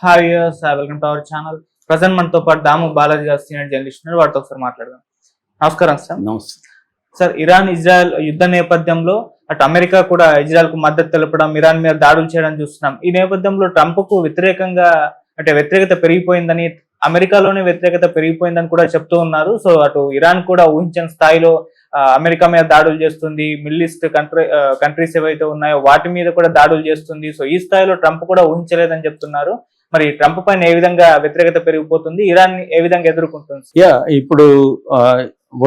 Hi welcome to our channel. Present మనతో పాటు దాము బాలాజీ గారు సీనియర్ జర్నలిస్ట్ ఉన్నారు. వాటితో ఒకసారి మాట్లాడదాం. నమస్కారం సార్. నమస్తే సార్, ఇరాన్ ఇజ్రాయెల్ యుద్ధ నేపథ్యంలో అటు అమెరికా కూడా ఇజ్రాయెల్ కు మద్దతు తెలపడం, ఇరాన్ మీద దాడులు చేయడం చూస్తున్నాం. ఈ నేపథ్యంలో ట్రంప్ కు వ్యతిరేకంగా వ్యతిరేకత పెరిగిపోయిందని, అమెరికాలోనే వ్యతిరేకత పెరిగిపోయిందని కూడా చెప్తూ ఉన్నారు. సో అటు ఇరాన్ కూడా ఊహించని స్థాయిలో అమెరికా మీద దాడులు చేస్తుంది, మిడిల్ ఈస్ట్ కంట్రీస్ ఏవైతే ఉన్నాయో వాటి మీద కూడా దాడులు చేస్తుంది. సో ఈ స్థాయిలో ట్రంప్ కూడా ఊహించలేదని చెప్తున్నారు. మరి ట్రంప్ పైన ఏ విధంగా వ్యతిరేకత పెరిగిపోతుంది, ఇరాన్ ఏ విధంగా ఎదుర్కొంటుంది? ఇప్పుడు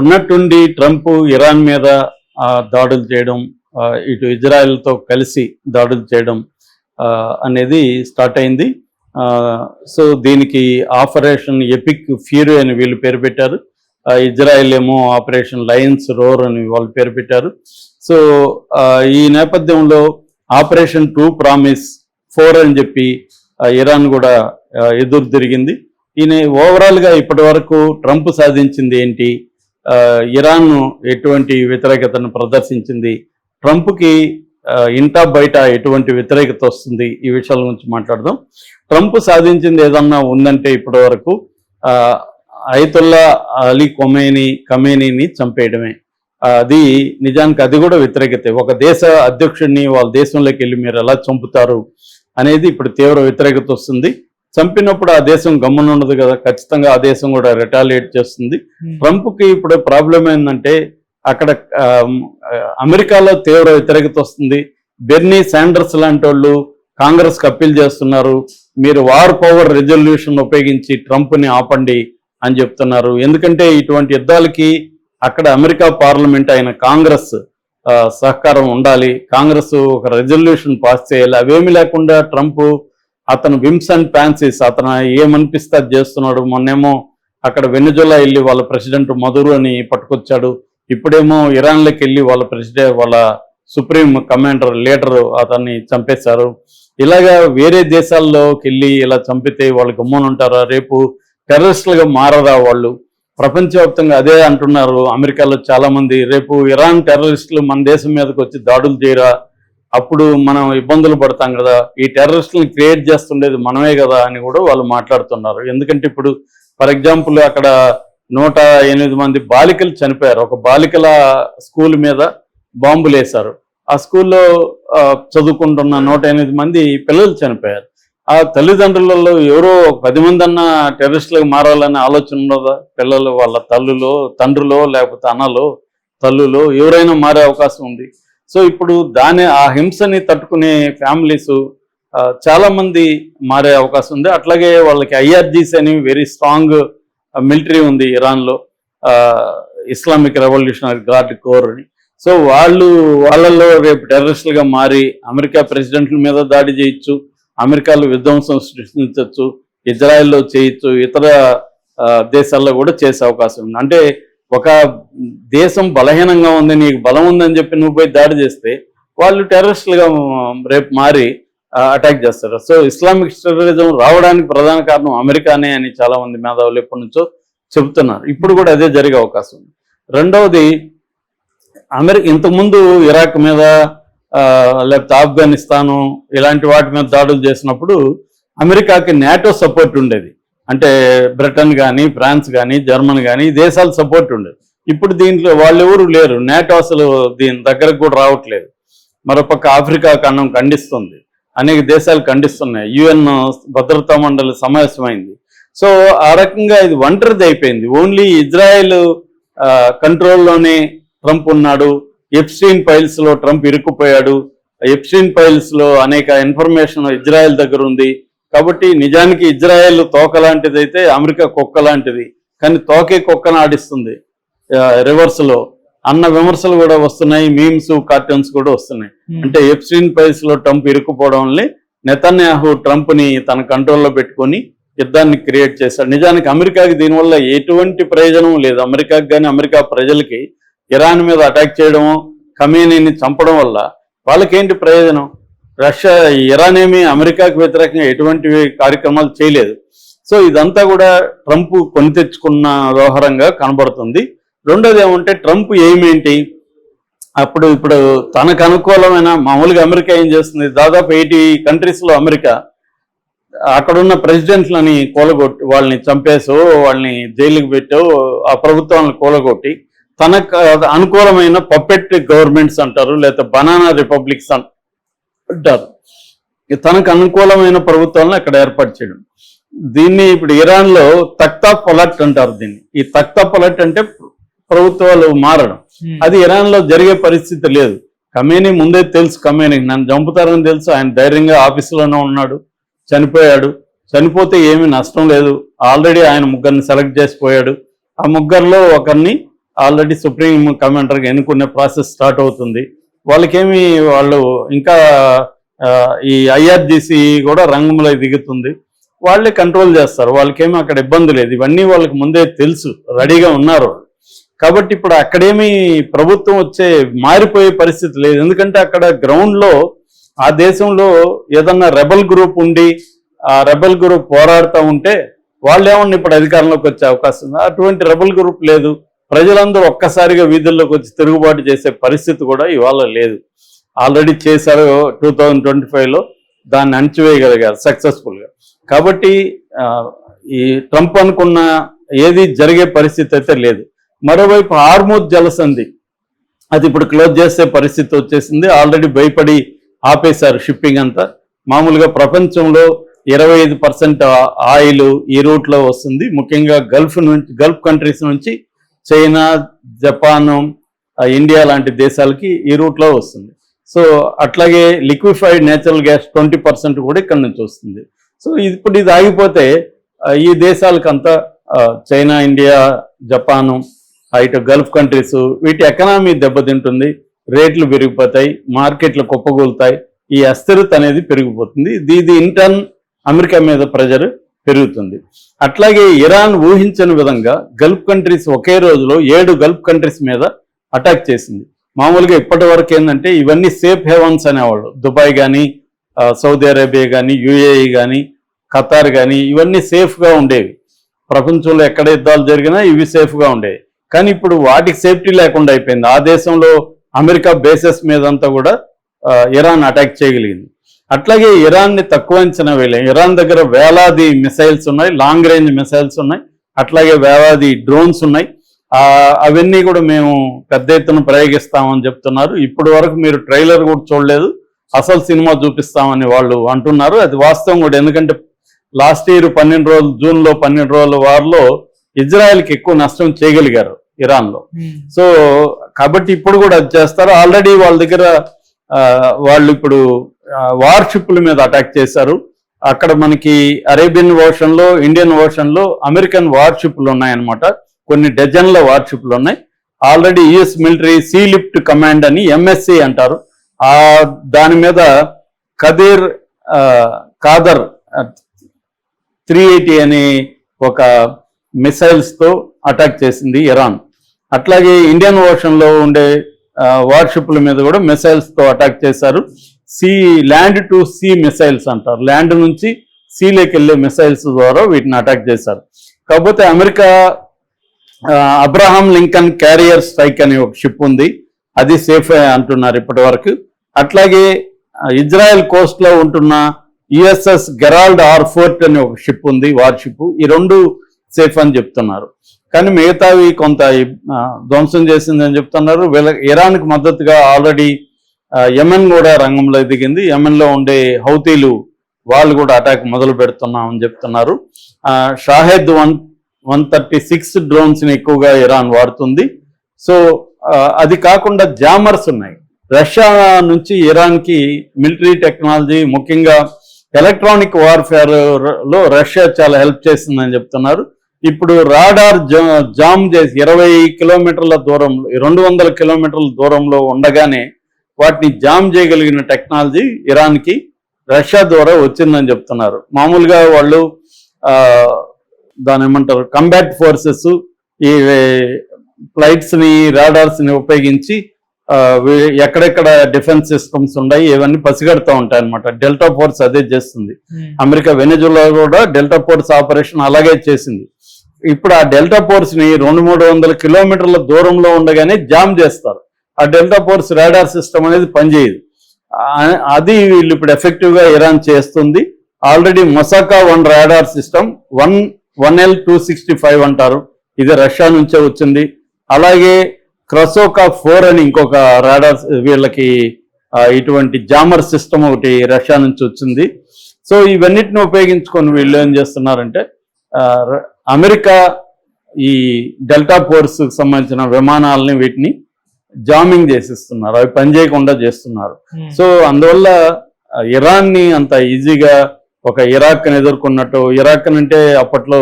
ఉన్నట్టుండి ట్రంప్ ఇరాన్ మీద దాడులు చేయడం, ఇటు ఇజ్రాయెల్ తో కలిసి దాడులు చేయడం అనేది స్టార్ట్ అయింది. సో దీనికి ఆపరేషన్ ఎపిక్ ఫ్యూరీ అని వీళ్ళు పేరు పెట్టారు. ఇజ్రాయెల్ ఏమో ఆపరేషన్ లయన్స్ రోర్ అని వాళ్ళు పేరు పెట్టారు. సో ఈ నేపథ్యంలో ఆపరేషన్ 2 ప్రామిస్ 4 అని చెప్పి ఇరాన్ కూడా ఎదురు తిరిగింది. ఈయన ఓవరాల్గా ఇప్పటి వరకు ట్రంప్ సాధించింది ఏంటి, ఇరాన్ ఎటువంటి వ్యతిరేకతను ప్రదర్శించింది, ట్రంప్కి ఇంటా బయట ఎటువంటి వ్యతిరేకత వస్తుంది, ఈ విషయాల గురించి మాట్లాడదాం. ట్రంప్ సాధించింది ఏదన్నా ఉందంటే ఇప్పటి వరకు అయతుల్లా అలీ ఖమేనీని చంపేయడమే. అది నిజానికి అది కూడా వ్యతిరేకతే. ఒక దేశ అధ్యక్షుడిని వాళ్ళ దేశంలోకి వెళ్ళి మీరు ఎలా చంపుతారు అనేది ఇప్పుడు తీవ్ర వ్యతిరేకత వస్తుంది. చంపినప్పుడు ఆ దేశం గమ్మునుండదు కదా, ఖచ్చితంగా ఆ దేశం కూడా రిటాలియేట్ చేస్తుంది. ట్రంప్కి ఇప్పుడు ప్రాబ్లం ఏంటంటే అక్కడ అమెరికాలో తీవ్ర వ్యతిరేకత వస్తుంది. బెర్నీ శాండర్స్ లాంటి వాళ్ళు కాంగ్రెస్కి అప్పీల్ చేస్తున్నారు, మీరు వార్ పవర్ రెజల్యూషన్ ఉపయోగించి ట్రంప్ని ఆపండి అని చెప్తున్నారు. ఎందుకంటే ఇటువంటి యుద్ధాలకి అక్కడ అమెరికా పార్లమెంట్ అయిన కాంగ్రెస్ సహకారం ఉండాలి, కాంగ్రెస్ ఒక రెజల్యూషన్ పాస్ చేయాలి. అవేమి లేకుండా ట్రంప్ అతను విమ్స్ అండ్ ఫ్యాన్సీస్ అతను ఏమనిపిస్తే అది చేస్తున్నాడు. మొన్నేమో అక్కడ వెనిజులా వెళ్ళి వాళ్ళ ప్రెసిడెంట్ మధురు అని పట్టుకొచ్చాడు, ఇప్పుడేమో ఇరాన్లోకి వెళ్ళి వాళ్ళ సుప్రీం కమాండర్ లీడర్ అతన్ని చంపేశారు. ఇలాగా వేరే దేశాల్లోకి వెళ్ళి ఇలా చంపితే వాళ్ళు గమ్మునుంటారా? రేపు టెర్రరిస్టులుగా మారరా వాళ్ళు? ప్రపంచవ్యాప్తంగా అదే అంటున్నారు అమెరికాలో చాలా మంది. రేపు ఇరాన్ టెర్రరిస్టులు మన దేశం మీదకి వచ్చి దాడులు చేయరా, అప్పుడు మనం ఇబ్బందులు పడతాం కదా, ఈ టెర్రరిస్టులను క్రియేట్ చేస్తుండేది మనమే కదా అని కూడా వాళ్ళు మాట్లాడుతున్నారు. ఎందుకంటే ఇప్పుడు ఫర్ ఎగ్జాంపుల్ అక్కడ 108 మంది బాలికలు చనిపోయారు. ఒక బాలికల స్కూల్ మీద బాంబులు వేశారు. ఆ స్కూల్లో చదువుకుంటున్న 108 మంది పిల్లలు చనిపోయారు. ఆ తల్లిదండ్రులలో ఎవరో 10 మంది అన్న టెర్రరిస్టులకు మారాలనే ఆలోచన ఉండదా? పిల్లలు వాళ్ళ తండ్రులో లేకపోతే అన్నలో తల్లులో ఎవరైనా మారే అవకాశం ఉంది. సో ఇప్పుడు ఆ హింసని తట్టుకునే ఫ్యామిలీస్ చాలా మంది మారే అవకాశం ఉంది. అట్లాగే వాళ్ళకి IRGC అని వెరీ స్ట్రాంగ్ మిలిటరీ ఉంది ఇరాన్లో, ఇస్లామిక్ రెవల్యూషనరీ గార్డ్ కోర్ అని. సో వాళ్ళల్లో రేపు టెర్రరిస్టులుగా మారి అమెరికా ప్రెసిడెంట్ల మీద దాడి చేయొచ్చు, అమెరికాలో విధ్వంసం సృష్టించవచ్చు, ఇజ్రాయెల్లో చేయొచ్చు, ఇతర దేశాల్లో కూడా చేసే అవకాశం ఉంది. అంటే ఒక దేశం బలహీనంగా ఉంది, నీకు బలం ఉందని చెప్పి నువ్వు పోయి దాడి చేస్తే వాళ్ళు టెర్రరిస్టులుగా రేపు మారి అటాక్ చేస్తారు. సో ఇస్లామిక్ టెర్రరిజం రావడానికి ప్రధాన కారణం అమెరికానే అని చాలా మంది మేధావులు ఎప్పటి నుంచో చెబుతున్నారు. ఇప్పుడు కూడా అదే జరిగే అవకాశం ఉంది. రెండవది, ఇంతకుముందు ఇరాక్ మీద లేకపోతే ఆఫ్ఘనిస్తాను ఇలాంటి వాటి మీద దాడులు చేసినప్పుడు అమెరికాకి నాటో సపోర్ట్ ఉండేది. అంటే బ్రిటన్ కానీ ఫ్రాన్స్ కానీ జర్మన్ కానీ దేశాల సపోర్ట్ ఉండేది. ఇప్పుడు దీంట్లో వాళ్ళెవరూ లేరు, నాటో అసలు దీని దగ్గరకు కూడా రావట్లేదు. మరోపక్క ఆఫ్రికా ఖండం ఖండిస్తుంది, అనేక దేశాలు ఖండిస్తున్నాయి, UN భద్రతా మండలి సమావేశమైంది. సో ఆ రకంగా ఇది ఒంటరిది అయిపోయింది. ఓన్లీ ఇజ్రాయెల్ కంట్రోల్లోనే ట్రంప్ ఉన్నాడు. ఎప్స్టీన్ ఫైల్స్ లో ట్రంప్ ఇరుక్కుపోయాడు. ఎప్స్టీన్ ఫైల్స్ లో అనేక ఇన్ఫర్మేషన్ ఇజ్రాయెల్ దగ్గర ఉంది. కాబట్టి నిజానికి ఇజ్రాయెల్ తోక లాంటిది అయితే అమెరికా కుక్క లాంటిది, కానీ తోకే కుక్కను ఆడిస్తుంది రివర్స్ లో అన్న విమర్శలు కూడా వస్తున్నాయి, మీమ్స్ కార్టూన్స్ కూడా వస్తున్నాయి. అంటే ఎప్స్టీన్ ఫైల్స్ లో ట్రంప్ ఇరుక్కుపోవడం వల్ల నెతన్యాహు ట్రంప్ ని తన కంట్రోల్లో పెట్టుకొని యుద్ధాన్ని క్రియేట్ చేశాడు. నిజానికి అమెరికాకి దీనివల్ల ఎటువంటి ప్రయోజనం లేదు. అమెరికాకి కానీ అమెరికా ప్రజలకి ఇరాన్ మీద అటాక్ చేయడము, ఖమేనీని చంపడం వల్ల వాళ్ళకేంటి ప్రయోజనం? ఇరాన్ ఏమి అమెరికాకు వ్యతిరేకంగా ఎటువంటి కార్యక్రమాలు చేయలేదు. సో ఇదంతా కూడా ట్రంప్ కొని తెచ్చుకున్న వ్యవహారంగా కనబడుతుంది. రెండోది ఏమంటే ట్రంప్ ఏమేంటి, ఇప్పుడు తనకు అనుకూలమైన మామూలుగా అమెరికా ఏం చేస్తుంది, దాదాపు 80 కంట్రీస్లో అమెరికా అక్కడున్న ప్రెసిడెంట్లని కూలగొట్టి వాళ్ళని చంపేసో వాళ్ళని జైలుకి పెట్టో ఆ ప్రభుత్వాలను కూలగొట్టి తనకు అనుకూలమైన పప్పెట్ గవర్నమెంట్స్ అంటారు, లేదా బనానా రిపబ్లిక్స్ అంటారు, తనకు అనుకూలమైన ప్రభుత్వాలను అక్కడ ఏర్పాటు చేయడం. దీన్ని ఇప్పుడు ఇరాన్లో తఖ్తా పలట్ అంటారు. దీన్ని ఈ తఖ్తా పలట్ అంటే ప్రభుత్వాలు మారడం. అది ఇరాన్లో జరిగే పరిస్థితి లేదు. ఖమేనీ ముందే తెలుసు, ఖమేనీకి నన్ను చంపుతారని తెలుసు. ఆయన ధైర్యంగా ఆఫీసులోనే ఉన్నాడు, చనిపోయాడు. చనిపోతే ఏమీ నష్టం లేదు. ఆల్రెడీ ఆయన ముగ్గురిని సెలెక్ట్ చేసిపోయాడు. ఆ ముగ్గురులో ఒకరిని ఆల్రెడీ సుప్రీం కమాండర్గా ఎన్నుకునే ప్రాసెస్ స్టార్ట్ అవుతుంది. వాళ్ళు ఇంకా ఈ ఐఆర్జీసీ కూడా రంగంలో దిగుతుంది. వాళ్ళే కంట్రోల్ చేస్తారు. వాళ్ళకేమీ అక్కడ ఇబ్బంది లేదు. ఇవన్నీ వాళ్ళకి ముందే తెలుసు, రెడీగా ఉన్నారు. కాబట్టి ఇప్పుడు అక్కడేమీ ప్రభుత్వం మారిపోయే పరిస్థితి లేదు. ఎందుకంటే అక్కడ గ్రౌండ్లో ఆ దేశంలో ఏదన్నా రెబల్ గ్రూప్ ఉండి ఆ రెబల్ గ్రూప్ పోరాడుతూ ఉంటే వాళ్ళు ఏమన్నా ఇప్పుడు అధికారంలోకి వచ్చే అవకాశం ఉంది. అటువంటి రెబల్ గ్రూప్ లేదు. ప్రజలందరూ ఒక్కసారిగా వీధుల్లోకి వచ్చి తిరుగుబాటు చేసే పరిస్థితి కూడా ఇవాళ లేదు. ఆల్రెడీ చేశారు 2025లో, దాన్ని అణచివేయగలిగారు సక్సెస్ఫుల్గా. కాబట్టి ఈ ట్రంప్ అనుకున్న ఏది జరిగే పరిస్థితి అయితే లేదు. మరోవైపు హార్మూజ్ జలసంధి అది ఇప్పుడు క్లోజ్ చేసే పరిస్థితి వచ్చేసింది. ఆల్రెడీ భయపడి ఆపేశారు షిప్పింగ్ అంతా. మామూలుగా ప్రపంచంలో 25% ఆయిల్ ఈ రూట్లో వస్తుంది. ముఖ్యంగా గల్ఫ్ కంట్రీస్ నుంచి చైనా, జపాన్, ఇండియా లాంటి దేశాలకి ఈ రూట్లో వస్తుంది. సో అట్లాగే లిక్విఫైడ్ నేచురల్ గ్యాస్ 20% కూడా ఇక్కడ నుంచి వస్తుంది. సో ఇప్పుడు ఇది ఆగిపోతే ఈ దేశాలకంతా చైనా, ఇండియా, జపాను, ఇటు గల్ఫ్ కంట్రీస్ వీటి ఎకనామీ దెబ్బతింటుంది. రేట్లు పెరిగిపోతాయి, మార్కెట్లు కుప్పగూలుతాయి, ఈ అస్థిరత అనేది పెరిగిపోతుంది. ఇది ఇంటర్న్ అమెరికా మీద ప్రెజర్ పెరుగుతుంది. అట్లాగే ఇరాన్ ఊహించని విధంగా గల్ఫ్ కంట్రీస్ ఒకే రోజులో 7 గల్ఫ్ కంట్రీస్ మీద అటాక్ చేసింది. మామూలుగా ఇప్పటి వరకు ఏంటంటే ఇవన్నీ సేఫ్ హెవెన్స్ అనేవాళ్ళు. దుబాయ్ కానీ, సౌదీ అరేబియా కానీ, యుఏఈ కానీ, ఖతార్ కానీ ఇవన్నీ సేఫ్గా ఉండేవి. ప్రపంచంలో ఎక్కడ యుద్ధాలు జరిగినా ఇవి సేఫ్గా ఉండేవి. కానీ ఇప్పుడు వాటికి సేఫ్టీ లేకుండా అయిపోయింది. ఆ దేశంలో అమెరికా బేసెస్ మీదంతా కూడా ఇరాన్ అటాక్ చేయగలిగింది. అట్లాగే ఇరాన్ని తక్కువ అంచనా వేయలేం. ఇరాన్ దగ్గర వేలాది మిసైల్స్ ఉన్నాయి, లాంగ్ రేంజ్ మిసైల్స్ ఉన్నాయి, అట్లాగే వేలాది డ్రోన్స్ ఉన్నాయి. అవన్నీ కూడా మేము పెద్ద ఎత్తున ప్రయోగిస్తామని చెప్తున్నారు. ఇప్పటి వరకు మీరు ట్రైలర్ కూడా చూడలేదు, అసలు సినిమా చూపిస్తామని వాళ్ళు అంటున్నారు. అది వాస్తవం కూడా. ఎందుకంటే లాస్ట్ ఇయర్ 12 రోజులు, జూన్లో 12 రోజుల వార్లో ఇజ్రాయెల్కి ఎక్కువ నష్టం చేయగలిగారు ఇరాన్లో. సో కాబట్టి ఇప్పుడు కూడా అది చేస్తారు. ఆల్రెడీ వాళ్ళ దగ్గర వాళ్ళు ఇప్పుడు వార్షిప్ల మీద అటాక్ చేశారు. అక్కడ మనకి అరేబియన్ ఓషన్లో, ఇండియన్ ఓషన్లో అమెరికన్ వార్షిప్లు ఉన్నాయన్నమాట. కొన్ని డజన్ల వార్షిప్లు ఉన్నాయి. Already US military sea lift command అని ఎంఎస్సి అంటారు. దాని మీద కాదర్ 380 అనే ఒక మిసైల్స్తో అటాక్ చేసింది ఇరాన్. అట్లాగే ఇండియన్ ఓషన్లో ఉండే వార్షిప్ల మీద కూడా మిసైల్స్తో అటాక్ చేశారు. ల్యాండ్ టు సీ మిసైల్స్ అంటారు. ల్యాండ్ నుంచి సీలోకి వెళ్ళే మిసైల్స్ ద్వారా వీటిని అటాక్ చేశారు. కాకపోతే America Abraham Lincoln carrier strike అనే ఒక షిప్ ఉంది, అది సేఫ్ అంటున్నారు ఇప్పటి వరకు. అట్లాగే ఇజ్రాయెల్ కోస్ట్లో ఉంటున్న యుఎస్ఎస్ గెరాల్డ్ ఆర్-4 అనే ఒక షిప్ ఉంది, వార్షిప్. ఈ 2 సేఫ్ అని చెప్తున్నారు. కానీ మిగతావి కొంత ధ్వంసం చేసిందని చెప్తున్నారు. ఇరాన్కి మద్దతుగా ఆల్రెడీ యెమెన్ కూడా రంగంలో దిగింది. యెమెన్లో ఉండే హౌతీలు వాళ్ళు కూడా అటాక్ మొదలు పెడుతున్నామని చెప్తున్నారు. షాహెద్ 136 డ్రోన్స్ని ఎక్కువగా ఇరాన్ వాడుతుంది. సో అది కాకుండా జామర్స్ ఉన్నాయి. రష్యా నుంచి ఇరాన్కి మిలిటరీ టెక్నాలజీ, ముఖ్యంగా ఎలక్ట్రానిక్ వార్ఫేర్లో రష్యా చాలా హెల్ప్ చేసిందని చెప్తున్నారు. ఇప్పుడు రాడార్ జామ్ చేసి 20 కిలోమీటర్ల దూరంలో, 200 కిలోమీటర్ల దూరంలో ఉండగానే వాటిని జామ్ చేయగలిగిన టెక్నాలజీ ఇరాన్కి రష్యా ద్వారా వచ్చిందని చెప్తున్నారు. మామూలుగా వాళ్ళు దాని ఏమంటారు, కంబాట్ ఫోర్సెస్ ఈ ఫ్లైట్స్ని, రాడార్స్ని ఉపయోగించి ఎక్కడెక్కడ డిఫెన్స్ సిస్టమ్స్ ఉన్నాయి ఇవన్నీ పసిగడుతూ ఉంటాయి అనమాట. డెల్టా ఫోర్స్ అదే చేస్తుంది. అమెరికా వెనెజులా కూడా డెల్టా ఫోర్స్ ఆపరేషన్ అలాగే చేసింది. ఇప్పుడు ఆ డెల్టా ఫోర్స్ని 200-300 కిలోమీటర్ల దూరంలో ఉండగానే జామ్ చేస్తారు. ఆ డెల్టా ఫోర్స్ రాడార్ సిస్టమ్ అనేది పనిచేయదు. అది వీళ్ళు ఇప్పుడు ఎఫెక్టివ్గా ఇరాన్ చేస్తుంది. ఆల్రెడీ మొసాకా 1 రాడార్ సిస్టమ్ 1L265 అంటారు, ఇది రష్యా నుంచే వచ్చింది. అలాగే క్రసోకా 4 అని ఇంకొక రాడార్, వీళ్ళకి ఇటువంటి జామర్ సిస్టమ్ ఒకటి రష్యా నుంచి వచ్చింది. సో ఇవన్నిటిని ఉపయోగించుకొని వీళ్ళు ఏం చేస్తున్నారంటే అమెరికా ఈ డెల్టా ఫోర్స్ సంబంధించిన విమానాలని వీటిని జామింగ్ చేసిస్తున్నారు, అవి పనిచేయకుండా చేస్తున్నారు. సో అందువల్ల ఇరాన్ని అంత ఈజీగా ఒక ఇరాక్ని ఎదుర్కొన్నట్టు, ఇరాక్ అంటే అప్పట్లో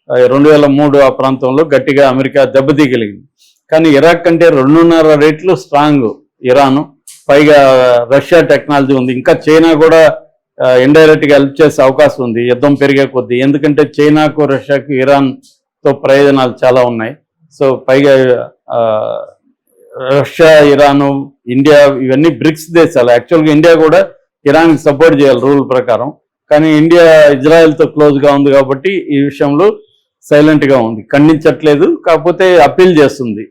2003 ఆ ప్రాంతంలో గట్టిగా అమెరికా దెబ్బతీయగలిగింది. కానీ ఇరాక్ అంటే 2.5 రెట్లు స్ట్రాంగ్ ఇరాను, పైగా రష్యా టెక్నాలజీ ఉంది. ఇంకా చైనా కూడా ఇండైరెక్ట్గా హెల్ప్ చేసే అవకాశం ఉంది యుద్ధం పెరిగే కొద్దీ, ఎందుకంటే చైనాకు రష్యాకు ఇరాన్తో ప్రయోజనాలు చాలా ఉన్నాయి. సో పైగా రష్యా, ఇరాను, ఇండియా ఇవన్నీ బ్రిక్స్ దేశాలు. యాక్చువల్గా ఇండియా కూడా ఇరాన్కి సపోర్ట్ చేయాలి రూల్ ప్రకారం, కానీ ఇండియా ఇజ్రాయెల్తో క్లోజ్గా ఉంది కాబట్టి ఈ విషయంలో సైలెంట్గా ఉంది, ఖండించట్లేదు, కాకపోతే అప్పీల్ చేస్తుంది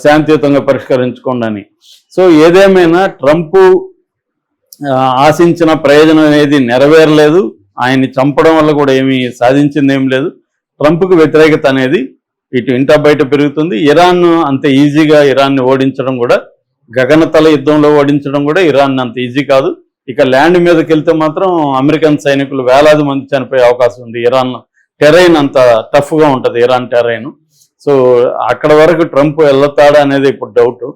శాంతియుతంగా పరిష్కరించుకోండి అని. సో ఏదేమైనా ట్రంప్ ఆశించిన ప్రయోజనం అనేది నెరవేరలేదు, ఆయన్ని చంపడం వల్ల కూడా ఏమీ సాధించింది ఏం లేదు. ట్రంప్కు వ్యతిరేకత అనేది ఇటు ఇంటా బయట పెరుగుతుంది. ఇరాన్ అంత ఈజీగా ఇరాన్ని ఓడించడం కూడా, గగనతల యుద్ధంలో ఓడించడం కూడా ఇరాన్ అంత ఈజీ కాదు. ఇక ల్యాండ్ మీదకి వెళ్తే మాత్రం అమెరికన్ సైనికులు వేలాది మంది చనిపోయే అవకాశం ఉంది. ఇరాన్ టెరైన్ అంత టఫ్గా ఉంటుంది, ఇరాన్ టెరైన్. సో అక్కడ వరకు ట్రంప్ వెళ్తాడా అనేది ఇప్పుడు డౌట్.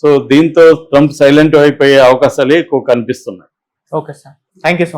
సో దీంతో ట్రంప్ సైలెంట్ అయిపోయే అవకాశాలు ఎక్కువ కనిపిస్తున్నాయి. Okay sir, thank you so much.